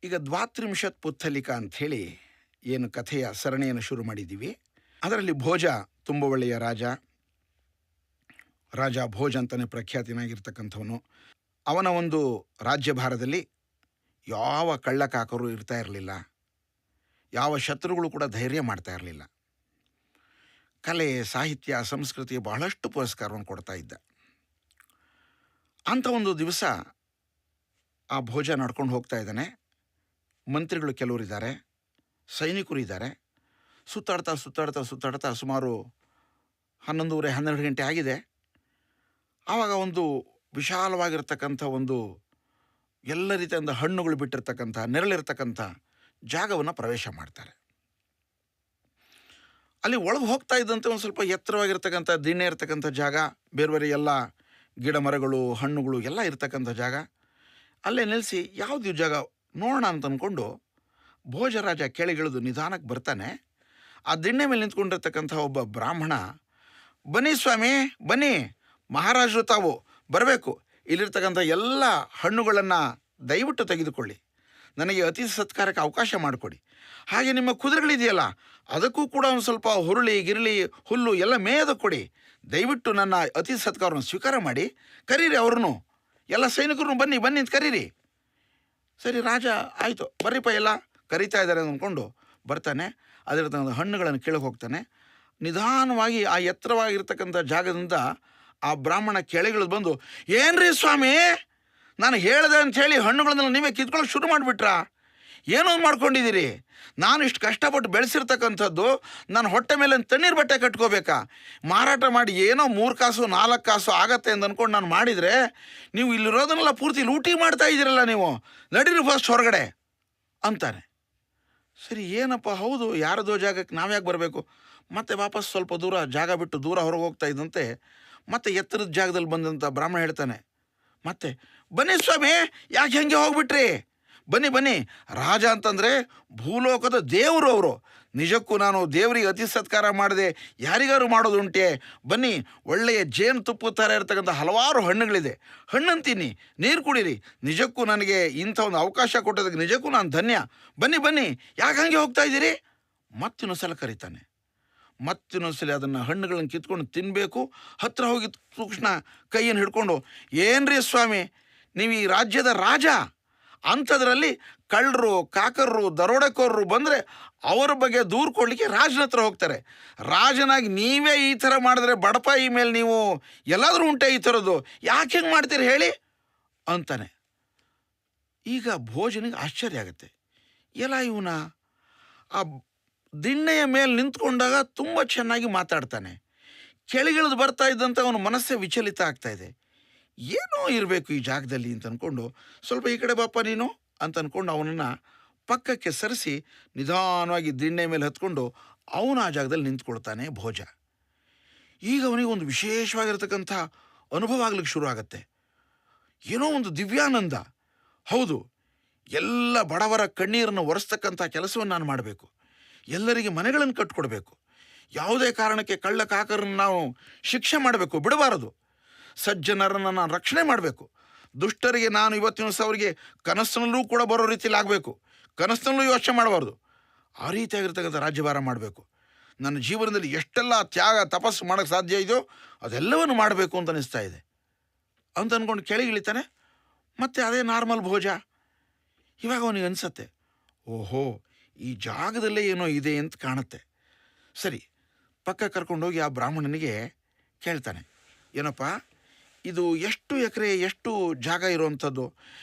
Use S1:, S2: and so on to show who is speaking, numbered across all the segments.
S1: ಈಗ ದ್ವಾತ್ರಿಂಶತ್ ಪುತ್ತಲಿಕಾ ಅಂಥೇಳಿ ಏನು ಕಥೆಯ ಸರಣಿಯನ್ನು ಶುರು ಮಾಡಿದ್ದೀವಿ. ಅದರಲ್ಲಿ ಭೋಜ ತುಂಬ ಒಳ್ಳೆಯ ರಾಜ. ರಾಜ ಭೋಜ ಅಂತಲೇ ಪ್ರಖ್ಯಾತಿನಾಗಿರ್ತಕ್ಕಂಥವನು. ಅವನ ಒಂದು ರಾಜ್ಯಭಾರದಲ್ಲಿ ಯಾವ ಕಳ್ಳಕಾಕರು ಇರ್ತಾ ಇರಲಿಲ್ಲ. ಯಾವ ಶತ್ರುಗಳು ಕೂಡ ಧೈರ್ಯ ಮಾಡ್ತಾ ಇರಲಿಲ್ಲ. ಕಲೆ, ಸಾಹಿತ್ಯ, ಸಂಸ್ಕೃತಿ ಬಹಳಷ್ಟು ಪುರಸ್ಕಾರವನ್ನು ಕೊಡ್ತಾ ಇದ್ದ. ಅಂಥ ಒಂದು ದಿವಸ ಆ ಭೋಜ ನಡ್ಕೊಂಡು ಹೋಗ್ತಾ ಇದ್ದಾನೆ. ಮಂತ್ರಿಗಳು ಕೆಲವರಿದ್ದಾರೆ, ಸೈನಿಕರು ಇದ್ದಾರೆ. ಸುತ್ತಾಡ್ತಾ ಸುತ್ತಾಡ್ತಾ ಸುತ್ತಾಡ್ತಾ ಸುಮಾರು 11:30-12 ಗಂಟೆ ಆಗಿದೆ. ಆವಾಗ ಒಂದು ವಿಶಾಲವಾಗಿರ್ತಕ್ಕಂಥ ಒಂದು ಎಲ್ಲ ರೀತಿಯಿಂದ ಹಣ್ಣುಗಳು ಬಿಟ್ಟಿರ್ತಕ್ಕಂಥ, ನೆರಳಿರ್ತಕ್ಕಂಥ ಜಾಗವನ್ನು ಪ್ರವೇಶ ಮಾಡ್ತಾರೆ. ಅಲ್ಲಿ ಒಳಗೆ ಹೋಗ್ತಾ ಇದ್ದಂತೆ ಒಂದು ಸ್ವಲ್ಪ ಎತ್ತರವಾಗಿರ್ತಕ್ಕಂಥ ದಿಣ್ಣೆ ಇರ್ತಕ್ಕಂಥ ಜಾಗ, ಬೇರೆ ಬೇರೆ ಎಲ್ಲ ಗಿಡ ಮರಗಳು, ಹಣ್ಣುಗಳು ಎಲ್ಲ ಇರ್ತಕ್ಕಂಥ ಜಾಗ. ಅಲ್ಲೇ ನಿಲ್ಲಿಸಿ ಯಾವುದು ಜಾಗ ನೋಡೋಣ ಅಂತ ಅಂದ್ಕೊಂಡು ಭೋಜರಾಜ ಕೆಳಗಿಳಿದು ನಿಧಾನಕ್ಕೆ ಬರ್ತಾನೆ. ಆ ದಿಣ್ಣೆ ಮೇಲೆ ನಿಂತ್ಕೊಂಡಿರ್ತಕ್ಕಂಥ ಒಬ್ಬ ಬ್ರಾಹ್ಮಣ, ಬನ್ನಿ ಸ್ವಾಮಿ ಬನ್ನಿ, ಮಹಾರಾಜರು ತಾವು ಬರಬೇಕು, ಇಲ್ಲಿರ್ತಕ್ಕಂಥ ಎಲ್ಲ ಹಣ್ಣುಗಳನ್ನು ದಯವಿಟ್ಟು ತೆಗೆದುಕೊಳ್ಳಿ, ನನಗೆ ಅತಿಥಿ ಸತ್ಕಾರಕ್ಕೆ ಅವಕಾಶ ಮಾಡಿಕೊಡಿ. ಹಾಗೆ ನಿಮ್ಮ ಕುದುರೆಗಳಿದೆಯಲ್ಲ ಅದಕ್ಕೂ ಕೂಡ ಒಂದು ಸ್ವಲ್ಪ ಹುರುಳಿ ಗಿರುಳಿ ಹುಲ್ಲು ಎಲ್ಲ ಮೇಯದ ಕೊಡಿ, ದಯವಿಟ್ಟು ನನ್ನ ಅತಿಥಿ ಸತ್ಕಾರವನ್ನು ಸ್ವೀಕಾರ ಮಾಡಿ, ಕರೀರಿ ಅವ್ರನ್ನು, ಎಲ್ಲ ಸೈನಿಕರನ್ನು ಬನ್ನಿ ಬನ್ನಿ ಅಂತ ಕರೀರಿ. ಸರಿ ರಾಜ ಆಯಿತು ಬರ್ರಿಪ್ಪ ಎಲ್ಲ ಕರೀತಾ ಇದ್ದಾರೆ ಅಂದ್ಕೊಂಡು ಬರ್ತಾನೆ. ಅದರತಕ್ಕಂಥ ಹಣ್ಣುಗಳನ್ನು ಕೆಳಗೆ ಹೋಗ್ತಾನೆ. ನಿಧಾನವಾಗಿ ಆ ಎತ್ತರವಾಗಿರ್ತಕ್ಕಂಥ ಜಾಗದಿಂದ ಆ ಬ್ರಾಹ್ಮಣ ಕೆಳಗಿಳಿದು ಬಂದು, ಏನ್ರಿ ಸ್ವಾಮಿ ನಾನು ಹೇಳಿದೆ ಅಂಥೇಳಿ ಹಣ್ಣುಗಳನ್ನೆಲ್ಲ ನೀವೇ ಕಿತ್ಕೊಳ್ಳೋಕೆ ಶುರು ಮಾಡಿಬಿಟ್ರಾ? ಏನೋ ಮಾಡ್ಕೊಂಡಿದ್ದೀರಿ? ನಾನು ಇಷ್ಟು ಕಷ್ಟಪಟ್ಟು ಬೆಳೆಸಿರ್ತಕ್ಕಂಥದ್ದು ನಾನು ಹೊಟ್ಟೆ ಮೇಲೆ ತಣ್ಣೀರು ಬಟ್ಟೆ ಕಟ್ಕೋಬೇಕಾ? ಮಾರಾಟ ಮಾಡಿ ಏನೋ 3 ಕಾಸು 4 ಕಾಸು ಆಗತ್ತೆ ಅಂತ ಅಂದ್ಕೊಂಡು ನಾನು ಮಾಡಿದರೆ ನೀವು ಇಲ್ಲಿರೋದನ್ನೆಲ್ಲ ಪೂರ್ತಿ ಲೂಟಿ ಮಾಡ್ತಾ ಇದ್ದೀರಲ್ಲ, ನೀವು ನಡೀರಿ ಫಸ್ಟ್ ಹೊರಗಡೆ ಅಂತಾನೆ. ಸರಿ ಏನಪ್ಪ, ಹೌದು ಯಾರದೋ ಜಾಗಕ್ಕೆ ನಾವ್ಯಾಕೆ ಬರಬೇಕು? ಮತ್ತೆ ವಾಪಸ್ ಸ್ವಲ್ಪ ದೂರ ಜಾಗ ಬಿಟ್ಟು ದೂರ ಹೊರಗೆ ಹೋಗ್ತಾ ಇದ್ದಂತೆ ಮತ್ತೆ ಎತ್ತರದ ಜಾಗದಲ್ಲಿ ಬಂದಂಥ ಬ್ರಾಹ್ಮಣ ಹೇಳ್ತಾನೆ, ಮತ್ತೆ ಬನ್ನಿ ಸ್ವಾಮಿ ಯಾಕೆ ಹೆಂಗೆ ಹೋಗ್ಬಿಟ್ರಿ? ಬನ್ನಿ ಬನ್ನಿ, ರಾಜ ಅಂತಂದರೆ ಭೂಲೋಕದ ದೇವರು ಅವರು. ನಿಜಕ್ಕೂ ನಾನು ದೇವರಿಗೆ ಅತಿ ಸತ್ಕಾರ ಮಾಡದೆ ಯಾರಿಗಾರು ಮಾಡೋದುಂಟೆ? ಬನ್ನಿ, ಒಳ್ಳೆಯ ಜೇನುತುಪ್ಪ ಥರ ಇರ್ತಕ್ಕಂಥ ಹಲವಾರು ಹಣ್ಣುಗಳಿದೆ, ಹಣ್ಣನ್ನು ತಿನ್ನಿ, ನೀರು ಕುಡೀರಿ. ನಿಜಕ್ಕೂ ನನಗೆ ಇಂಥ ಒಂದು ಅವಕಾಶ ಕೊಟ್ಟೋದಕ್ಕೆ ನಿಜಕ್ಕೂ ನಾನು ಧನ್ಯ. ಬನ್ನಿ ಬನ್ನಿ, ಯಾಕೆ ಹಂಗೆ ಹೋಗ್ತಾ ಇದ್ದೀರಿ? ಮತ್ತಿನ್ನೊಂದ್ಸಲ ಕರೀತಾನೆ. ಮತ್ತಿನ್ನೊಂದ್ಸಲ ಅದನ್ನು ಹಣ್ಣುಗಳನ್ನು ಕಿತ್ಕೊಂಡು ತಿನ್ನಬೇಕು. ಹತ್ತಿರ ಹೋಗಿ ತಕ್ಷಣ ಕೈಯನ್ನು ಹಿಡ್ಕೊಂಡು, ಏನ್ರಿ ಸ್ವಾಮಿ ನೀವು ಈ ರಾಜ್ಯದ ರಾಜ, ಅಂಥದ್ರಲ್ಲಿ ಕಳ್ಳರು ಕಾಕರರು ದರೋಡೆಕೋರರು ಬಂದರೆ ಅವರ ಬಗ್ಗೆ ದೂರು ಕೊಡಲಿಕ್ಕೆ ರಾಜನ ಹತ್ರ ಹೋಗ್ತಾರೆ. ರಾಜನಾಗಿ ನೀವೇ ಈ ಥರ ಮಾಡಿದ್ರೆ ಬಡಪಾಯಿ ಮೇಲೆ ನೀವು ಎಲ್ಲಾದರೂ ಉಂಟೆ ಈ ಥರದ್ದು, ಯಾಕೆ ಹೆಂಗೆ ಮಾಡ್ತೀರಿ ಹೇಳಿ ಅಂತಾನೆ. ಈಗ ಭೋಜನಿಗೆ ಆಶ್ಚರ್ಯ ಆಗುತ್ತೆ. ಎಲ್ಲ ಇವನ ಆ ದಿಣ್ಣೆಯ ಮೇಲೆ ನಿಂತ್ಕೊಂಡಾಗ ತುಂಬ ಚೆನ್ನಾಗಿ ಮಾತಾಡ್ತಾನೆ. ಕೆಳಗಿಳಿದು ಬರ್ತಾ ಇದ್ದಂಥ ಅವನ ಮನಸ್ಸೇ ವಿಚಲಿತ ಆಗ್ತಾಯಿದೆ. ಏನೋ ಇರಬೇಕು ಈ ಜಾಗದಲ್ಲಿ ಅಂತ ಅಂದ್ಕೊಂಡು, ಸ್ವಲ್ಪ ಈ ಕಡೆ ಬಾಪ ನೀನು ಅಂತ ಅಂದ್ಕೊಂಡು ಅವನನ್ನು ಪಕ್ಕಕ್ಕೆ ಸರಿಸಿ ನಿಧಾನವಾಗಿ ದಿಣ್ಣೆ ಮೇಲೆ ಹತ್ಕೊಂಡು ಅವನು ಆ ಜಾಗದಲ್ಲಿ ನಿಂತ್ಕೊಳ್ತಾನೆ ಭೋಜ. ಈಗ ಅವನಿಗೆ ಒಂದು ವಿಶೇಷವಾಗಿರ್ತಕ್ಕಂಥ ಅನುಭವ ಆಗ್ಲಿಕ್ಕೆ ಶುರು ಆಗುತ್ತೆ. ಏನೋ ಒಂದು ದಿವ್ಯಾನಂದ. ಹೌದು, ಎಲ್ಲ ಬಡವರ ಕಣ್ಣೀರನ್ನು ಒರೆಸ್ತಕ್ಕಂಥ ಕೆಲಸವನ್ನು ನಾನು ಮಾಡಬೇಕು, ಎಲ್ಲರಿಗೆ ಮನೆಗಳನ್ನು ಕಟ್ಕೊಡ್ಬೇಕು, ಯಾವುದೇ ಕಾರಣಕ್ಕೆ ಕಳ್ಳ ಕಾಕರನ್ನು ನಾವು ಶಿಕ್ಷೆ ಮಾಡಬೇಕು, ಬಿಡಬಾರದು, ಸಜ್ಜನರನ್ನು ನಾನು ರಕ್ಷಣೆ ಮಾಡಬೇಕು, ದುಷ್ಟರಿಗೆ ನಾನು ಇವತ್ತಿನ ದಿವಸ ಅವರಿಗೆ ಕನಸಿನಲ್ಲೂ ಕೂಡ ಬರೋ ರೀತಿಯಲ್ಲಿ ಆಗಬೇಕು, ಕನಸಿನಲ್ಲೂ ಯೋಚನೆ ಮಾಡಬಾರ್ದು, ಆ ರೀತಿಯಾಗಿರ್ತಕ್ಕಂಥ ರಾಜ್ಯಭಾರ ಮಾಡಬೇಕು, ನನ್ನ ಜೀವನದಲ್ಲಿ ಎಷ್ಟೆಲ್ಲ ತ್ಯಾಗ ತಪಸ್ಸು ಮಾಡೋಕ್ಕೆ ಸಾಧ್ಯ ಇದೆಯೋ ಅದೆಲ್ಲವನ್ನು ಮಾಡಬೇಕು ಅಂತ ಅನಿಸ್ತಾ ಇದೆ ಅಂತ ಅಂದ್ಕೊಂಡು ಕೆಳಗಿಳಿತಾನೆ. ಮತ್ತು ಅದೇ ನಾರ್ಮಲ್ ಭೋಜ. ಇವಾಗ ಅವನಿಗೆ ಅನಿಸತ್ತೆ, ಓಹೋ ಈ ಜಾಗದಲ್ಲೇ ಏನೋ ಇದೆ ಅಂತ ಕಾಣುತ್ತೆ. ಸರಿ, ಪಕ್ಕ ಕರ್ಕೊಂಡೋಗಿ ಆ ಬ್ರಾಹ್ಮಣನಿಗೆ ಕೇಳ್ತಾನೆ, ಏನಪ್ಪ ಇದು ಎಷ್ಟು ಎಕರೆ ಎಷ್ಟು ಜಾಗ ಇರೋವಂಥದ್ದು?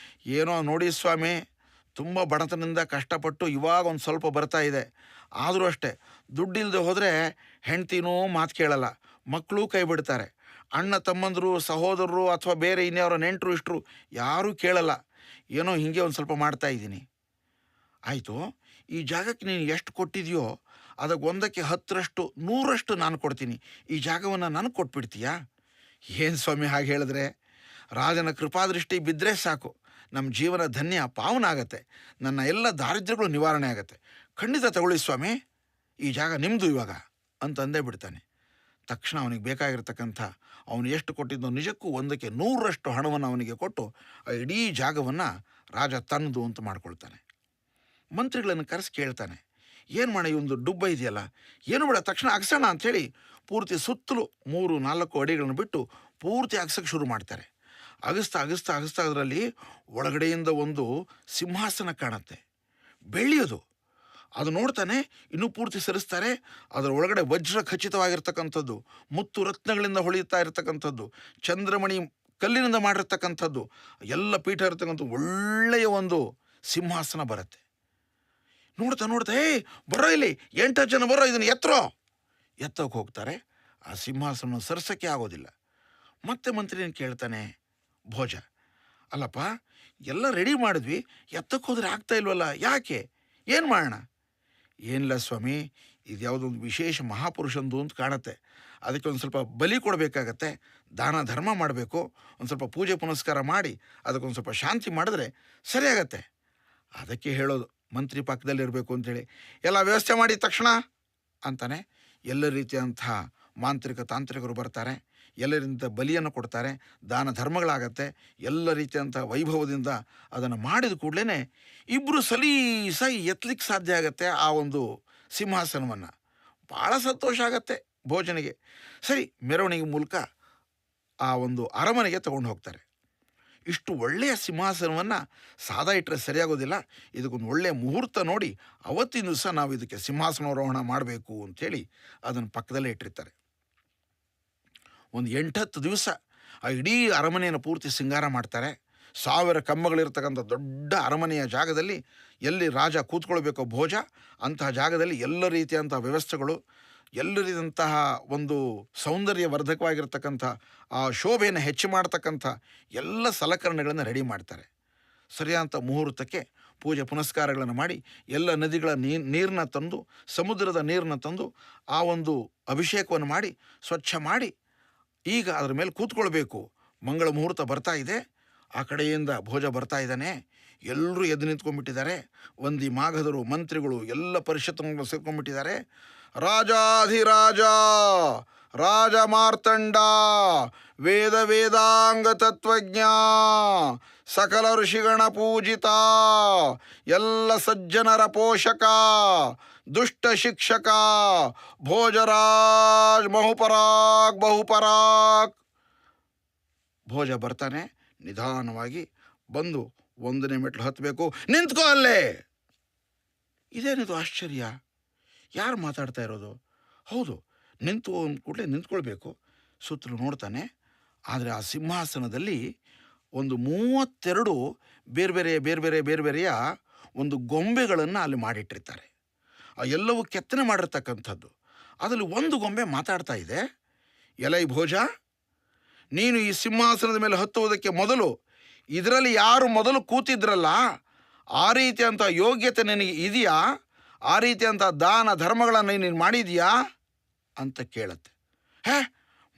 S1: ಏನೋ ನೋಡಿ ಸ್ವಾಮಿ, ತುಂಬ ಬಡತನದಿಂದ ಕಷ್ಟಪಟ್ಟು ಇವಾಗ ಒಂದು ಸ್ವಲ್ಪ ಬರ್ತಾ ಇದೆ, ಆದರೂ ಅಷ್ಟೇ ದುಡ್ಡಿಲ್ಲದೆ ಹೋದರೆ ಹೆಂಡ್ತಿನೂ ಮಾತು ಕೇಳಲ್ಲ, ಮಕ್ಕಳು ಕೈ ಬಿಡ್ತಾರೆ, ಅಣ್ಣ ತಮ್ಮಂದರು ಸಹೋದರರು ಅಥವಾ ಬೇರೆ ಇನ್ಯಾರೋ ನೆಂಟರು ಇಷ್ಟರು ಯಾರೂ ಕೇಳಲ್ಲ, ಏನೋ ಹೀಗೆ ಒಂದು ಸ್ವಲ್ಪ ಮಾಡ್ತಾಯಿದ್ದೀನಿ. ಆಯಿತು, ಈ ಜಾಗಕ್ಕೆ ನೀನು ಎಷ್ಟು ಕೊಟ್ಟಿದೆಯೋ ಅದಕ್ಕೆ 1ಕ್ಕೆ 10ರಷ್ಟು 100ರಷ್ಟು ನಾನು ಕೊಡ್ತೀನಿ, ಈ ಜಾಗವನ್ನು ನನಗೆ ಕೊಟ್ಬಿಡ್ತೀಯಾ? ಏನು ಸ್ವಾಮಿ ಹಾಗೆ ಹೇಳಿದ್ರೆ? ರಾಜನ ಕೃಪಾದೃಷ್ಟಿ ಬಿದ್ದರೆ ಸಾಕು, ನಮ್ಮ ಜೀವನ ಧನ್ಯ ಪಾವನ ಆಗತ್ತೆ, ನನ್ನ ಎಲ್ಲ ದಾರಿದ್ರ್ಯಗಳು ನಿವಾರಣೆ ಆಗುತ್ತೆ, ಖಂಡಿತ ತಗೊಳ್ಳಿ ಸ್ವಾಮಿ, ಈ ಜಾಗ ನಿಮ್ಮದು ಇವಾಗ ಅಂತಂದೇ ಬಿಡ್ತಾನೆ. ತಕ್ಷಣ ಅವನಿಗೆ ಬೇಕಾಗಿರ್ತಕ್ಕಂಥ ಅವನು ಎಷ್ಟು ಕೊಟ್ಟಿದ್ದೋ ನಿಜಕ್ಕೂ 1ಕ್ಕೆ 100ರಷ್ಟು ಹಣವನ್ನು ಅವನಿಗೆ ಕೊಟ್ಟು ಆ ಇಡೀ ಜಾಗವನ್ನು ರಾಜ ತನ್ನದು ಅಂತ ಮಾಡ್ಕೊಳ್ತಾನೆ. ಮಂತ್ರಿಗಳನ್ನು ಕರೆಸಿ ಕೇಳ್ತಾನೆ, ಏನು ಮಾಡ ಈ ಒಂದು ಡುಬ್ಬ ಇದೆಯಲ್ಲ, ಏನು ಬೇಡ ತಕ್ಷಣ ಅಗಸೋಣ ಅಂಥೇಳಿ ಪೂರ್ತಿ ಸುತ್ತಲೂ 3-4 ಅಡಿಗಳನ್ನು ಬಿಟ್ಟು ಪೂರ್ತಿ ಅಗಸಕ್ಕೆ ಶುರು ಮಾಡ್ತಾರೆ. ಅಗಸ್ತಾ ಅಗಸ್ತಾ ಅಗಸ್ತಾ ಅದರಲ್ಲಿ ಒಳಗಡೆಯಿಂದ ಒಂದು ಸಿಂಹಾಸನ ಕಾಣುತ್ತೆ, ಬೆಳ್ಳಿಯೋದು. ಅದು ನೋಡ್ತಾನೆ, ಇನ್ನೂ ಪೂರ್ತಿ ಸರಿಸ್ತಾರೆ. ಅದರ ಒಳಗಡೆ ವಜ್ರ ಖಚಿತವಾಗಿರ್ತಕ್ಕಂಥದ್ದು, ಮುತ್ತು ರತ್ನಗಳಿಂದ ಹೊಳೆಯುತ್ತಾ ಇರತಕ್ಕಂಥದ್ದು, ಚಂದ್ರಮಣಿ ಕಲ್ಲಿನಿಂದ ಮಾಡಿರ್ತಕ್ಕಂಥದ್ದು, ಎಲ್ಲ ಪೀಠ ಇರತಕ್ಕಂಥ ಒಳ್ಳೆಯ ಒಂದು ಸಿಂಹಾಸನ ಬರುತ್ತೆ. ನೋಡ್ತಾ ನೋಡ್ತಾ, ಬರೋ ಇಲ್ಲಿ 8 ಜನ ಬರೋ, ಇದನ್ನು ಎತ್ತೋಕೆ ಹೋಗ್ತಾರೆ. ಆ ಸಿಂಹಾಸನ ಸರಿಸೋಕ್ಕೆ ಆಗೋದಿಲ್ಲ. ಮತ್ತೆ ಮಂತ್ರಿಯನ್ನು ಕೇಳ್ತಾನೆ ಭೋಜ, ಅಲ್ಲಪ್ಪ ಎಲ್ಲ ರೆಡಿ ಮಾಡಿದ್ವಿ, ಎತ್ತಕ್ಕೆ ಹೋದರೆ ಆಗ್ತಾ ಇಲ್ವಲ್ಲ, ಯಾಕೆ, ಏನು ಮಾಡೋಣ? ಏನಿಲ್ಲ ಸ್ವಾಮಿ, ಇದು ಯಾವುದೊಂದು ವಿಶೇಷ ಮಹಾಪುರುಷಂದು ಅಂತ ಕಾಣುತ್ತೆ, ಅದಕ್ಕೆ ಒಂದು ಸ್ವಲ್ಪ ಬಲಿ ಕೊಡಬೇಕಾಗತ್ತೆ, ದಾನ ಧರ್ಮ ಮಾಡಬೇಕು, ಒಂದು ಸ್ವಲ್ಪ ಪೂಜೆ ಪುನಸ್ಕಾರ ಮಾಡಿ ಅದಕ್ಕೊಂದು ಸ್ವಲ್ಪ ಶಾಂತಿ ಮಾಡಿದ್ರೆ ಸರಿಯಾಗತ್ತೆ. ಅದಕ್ಕೆ ಹೇಳೋದು ಮಂತ್ರಿ ಪಕ್ಕದಲ್ಲಿರಬೇಕು ಅಂಥೇಳಿ. ಎಲ್ಲ ವ್ಯವಸ್ಥೆ ಮಾಡಿ ತಕ್ಷಣ ಅಂತಾನೆ. ಎಲ್ಲ ರೀತಿಯಂತಹ ಮಾಂತ್ರಿಕ ತಾಂತ್ರಿಕರು ಬರ್ತಾರೆ, ಎಲ್ಲರಿಂದ ಬಲಿಯನ್ನು ಕೊಡ್ತಾರೆ, ದಾನ ಧರ್ಮಗಳಾಗತ್ತೆ, ಎಲ್ಲ ರೀತಿಯಂಥ ವೈಭವದಿಂದ ಅದನ್ನು ಮಾಡಿದ ಕೂಡಲೇ ಇಬ್ಬರು ಸಲೀಸಾಗಿ ಎತ್ತಲಿಕ್ಕೆ ಸಾಧ್ಯ ಆಗತ್ತೆ ಆ ಒಂದು ಸಿಂಹಾಸನವನ್ನು. ಭಾಳ ಸಂತೋಷ ಆಗತ್ತೆ ಭೋಜನಿಗೆ. ಸರಿ, ಮೆರವಣಿಗೆ ಮೂಲಕ ಆ ಒಂದು ಅರಮನೆಗೆ ತಗೊಂಡು ಹೋಗ್ತಾರೆ. ಇಷ್ಟು ಒಳ್ಳೆಯ ಸಿಂಹಾಸನವನ್ನು ಸಾದಾ ಇಟ್ಟರೆ ಸರಿಯಾಗೋದಿಲ್ಲ, ಇದಕ್ಕೊಂದು ಒಳ್ಳೆಯ ಮುಹೂರ್ತ ನೋಡಿ ಅವತ್ತಿನ ದಿವಸ ನಾವು ಇದಕ್ಕೆ ಸಿಂಹಾಸನಾರೋಹಣ ಮಾಡಬೇಕು ಅಂಥೇಳಿ ಅದನ್ನು ಪಕ್ಕದಲ್ಲೇ ಇಟ್ಟಿರ್ತಾರೆ. ಒಂದು 8-10 ದಿವಸ ಆ ಇಡೀ ಅರಮನೆಯನ್ನು ಪೂರ್ತಿ ಸಿಂಗಾರ ಮಾಡ್ತಾರೆ. 1000 ಕಂಬಗಳಿರ್ತಕ್ಕಂಥ ದೊಡ್ಡ ಅರಮನೆಯ ಜಾಗದಲ್ಲಿ ಎಲ್ಲಿ ರಾಜ ಕೂತ್ಕೊಳ್ಬೇಕೋ ಭೋಜ, ಅಂತಹ ಜಾಗದಲ್ಲಿ ಎಲ್ಲ ರೀತಿಯಂಥ ವ್ಯವಸ್ಥೆಗಳು, ಎಲ್ಲ ರೀತಿಯಂತಹ ಒಂದು ಸೌಂದರ್ಯವರ್ಧಕವಾಗಿರ್ತಕ್ಕಂಥ ಆ ಶೋಭೆಯನ್ನು ಹೆಚ್ಚು ಮಾಡ್ತಕ್ಕಂಥ ಎಲ್ಲ ಸಲಕರಣೆಗಳನ್ನು ರೆಡಿ ಮಾಡ್ತಾರೆ. ಸರಿಯಾದ ಮುಹೂರ್ತಕ್ಕೆ ಪೂಜೆ ಪುನಸ್ಕಾರಗಳನ್ನು ಮಾಡಿ ಎಲ್ಲ ನದಿಗಳ ನೀರನ್ನ ತಂದು, ಸಮುದ್ರದ ನೀರನ್ನ ತಂದು ಆ ಒಂದು ಅಭಿಷೇಕವನ್ನು ಮಾಡಿ ಸ್ವಚ್ಛ ಮಾಡಿ ಈಗ ಅದರ ಮೇಲೆ ಕೂತ್ಕೊಳ್ಬೇಕು. ಮಂಗಳ ಮುಹೂರ್ತ ಬರ್ತಾ ಇದೆ, ಆ ಕಡೆಯಿಂದ ಭೋಜ ಬರ್ತಾ ಇದ್ದಾನೆ. ಎಲ್ಲರೂ ಎದ್ದು ನಿಂತ್ಕೊಂಡ್ಬಿಟ್ಟಿದ್ದಾರೆ. ವಂದಿ ಮಾಗಧರು, ಮಂತ್ರಿಗಳು, ಎಲ್ಲ ಪರಿಷತ್ತುಗಳು ಸೇರ್ಕೊಂಡ್ಬಿಟ್ಟಿದ್ದಾರೆ. ರಾಜಾಧಿರಾಜ ರಾಜ ಮಾರ್ತಂಡ, ವೇದ ವೇದಾಂಗ ತತ್ವಜ್ಞ, ಸಕಲ ಋಷಿಗಣ ಪೂಜಿತ, ಎಲ್ಲ ಸಜ್ಜನರ ಪೋಷಕ, ದುಷ್ಟ ಶಿಕ್ಷಕ, ಭೋಜರಾಜ್ ಬಹುಪರಾಕ್. ಭೋಜ ಬರ್ತಾನೆ, ನಿಧಾನವಾಗಿ ಬಂದು 1ನೇ ಮೆಟ್ಲು ಹತ್ತಬೇಕು. ನಿಂತ್ಕೋ ಅಲ್ಲೇ. ಇದೇನಿದು ಆಶ್ಚರ್ಯ, ಯಾರು ಮಾತಾಡ್ತಾ ಇರೋದು? ಹೌದು, ನಿಂತು ಕೂಡಲೇ ನಿಂತ್ಕೊಳ್ಬೇಕು. ಸುತ್ತಲೂ ನೋಡ್ತಾನೆ, ಆದರೆ ಆ ಸಿಂಹಾಸನದಲ್ಲಿ ಒಂದು 32 ಬೇರೆ ಬೇರೆಯ ಒಂದು ಗೊಂಬೆಗಳನ್ನು ಅಲ್ಲಿ ಮಾಡಿಟ್ಟಿರ್ತಾರೆ. ಆ ಎಲ್ಲವೂ ಕೆತ್ತನೆ ಮಾಡಿರ್ತಕ್ಕಂಥದ್ದು. ಅದರಲ್ಲಿ ಒಂದು ಗೊಂಬೆ ಮಾತಾಡ್ತಾ ಇದೆ. ಎಲೈ ಭೋಜ, ನೀನು ಈ ಸಿಂಹಾಸನದ ಮೇಲೆ ಹತ್ತುವುದಕ್ಕೆ ಮೊದಲು ಇದರಲ್ಲಿ ಯಾರು ಮೊದಲು ಕೂತಿದ್ರಲ್ಲ, ಆ ರೀತಿಯಂಥ ಯೋಗ್ಯತೆ ನಿನಗೆ ಇದೆಯಾ? ಆ ರೀತಿಯಂಥ ದಾನ ಧರ್ಮಗಳನ್ನು ನೀನು ಮಾಡಿದೀಯಾ ಅಂತ ಕೇಳತ್ತೆ.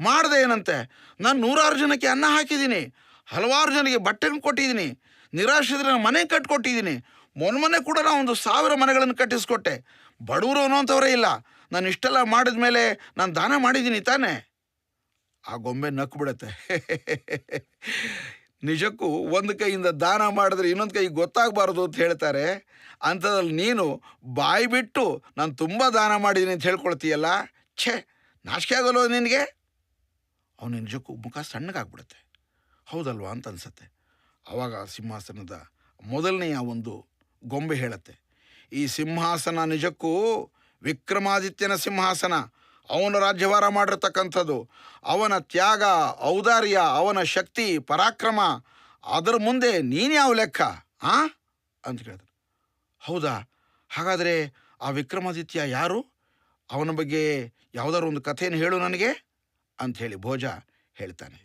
S1: ಮಾಡಿದೆ ಏನಂತೆ? ನಾನು 100 ಜನಕ್ಕೆ ಅನ್ನ ಹಾಕಿದ್ದೀನಿ, ಹಲವಾರು ಜನಕ್ಕೆ ಬಟ್ಟೆಗಳನ್ನು ಕೊಟ್ಟಿದ್ದೀನಿ, ನಿರಾಶ್ರಿತರ ಮನೆ ಕಟ್ಟಿಕೊಟ್ಟಿದ್ದೀನಿ, ಮೊನ್ನೆ ಕೂಡ ನಾನು ಒಂದು 1000 ಮನೆಗಳನ್ನು ಕಟ್ಟಿಸ್ಕೊಟ್ಟೆ. ಬಡವರು ಅನ್ನೋಂಥವರೇ ಇಲ್ಲ. ನಾನು ಇಷ್ಟೆಲ್ಲ ಮಾಡಿದ ಮೇಲೆ ನಾನು ದಾನ ಮಾಡಿದ್ದೀನಿ ತಾನೇ. ಆ ಗೊಂಬೆ ನಕ್ಕು ಬಿಡುತ್ತೆ. ನಿಜಕ್ಕೂ ಒಂದು ಕೈಯಿಂದ ದಾನ ಮಾಡಿದ್ರೆ ಇನ್ನೊಂದು ಕೈ ಗೊತ್ತಾಗಬಾರ್ದು ಅಂತ ಹೇಳ್ತಾರೆ. ಅಂಥದ್ರಲ್ಲಿ ನೀನು ಬಾಯಿ ಬಿಟ್ಟು ನಾನು ತುಂಬ ದಾನ ಮಾಡಿದ್ದೀನಿ ಅಂತ ಹೇಳ್ಕೊಳ್ತೀಯಲ್ಲ, ಛೇ, ನಾಚಿಕೆ ಆಗೋಲ್ವ ನಿನಗೆ? ಅವನು ನಿಜಕ್ಕೂ ಮುಖ ಸಣ್ಣಗಾಗ್ಬಿಡುತ್ತೆ. ಹೌದಲ್ವಾ ಅಂತ ಅನ್ಸತ್ತೆ. ಆವಾಗ ಸಿಂಹಾಸನದ ಮೊದಲನೆಯ ಒಂದು ಗೊಂಬೆ ಹೇಳುತ್ತೆ, ಈ ಸಿಂಹಾಸನ ನಿಜಕ್ಕೂ ವಿಕ್ರಮಾದಿತ್ಯನ ಸಿಂಹಾಸನ. ಅವನ ರಾಜ್ಯಭಾರ ಮಾಡಿರ್ತಕ್ಕಂಥದ್ದು, ಅವನ ತ್ಯಾಗ, ಔದಾರ್ಯ, ಅವನ ಶಕ್ತಿ, ಪರಾಕ್ರಮ, ಅದರ ಮುಂದೆ ನೀನು ಯಾವ ಲೆಕ್ಕ ಅಂತ ಕೇಳಿದ್ರು. ಹೌದಾ, ಹಾಗಾದರೆ ಆ ವಿಕ್ರಮಾದಿತ್ಯ ಯಾರು? ಅವನ ಬಗ್ಗೆ ಯಾವುದಾದ್ರು ಒಂದು ಕಥೆಯನ್ನು ಹೇಳು ನನಗೆ ಅಂಥೇಳಿ ಭೋಜ ಹೇಳ್ತಾನೆ.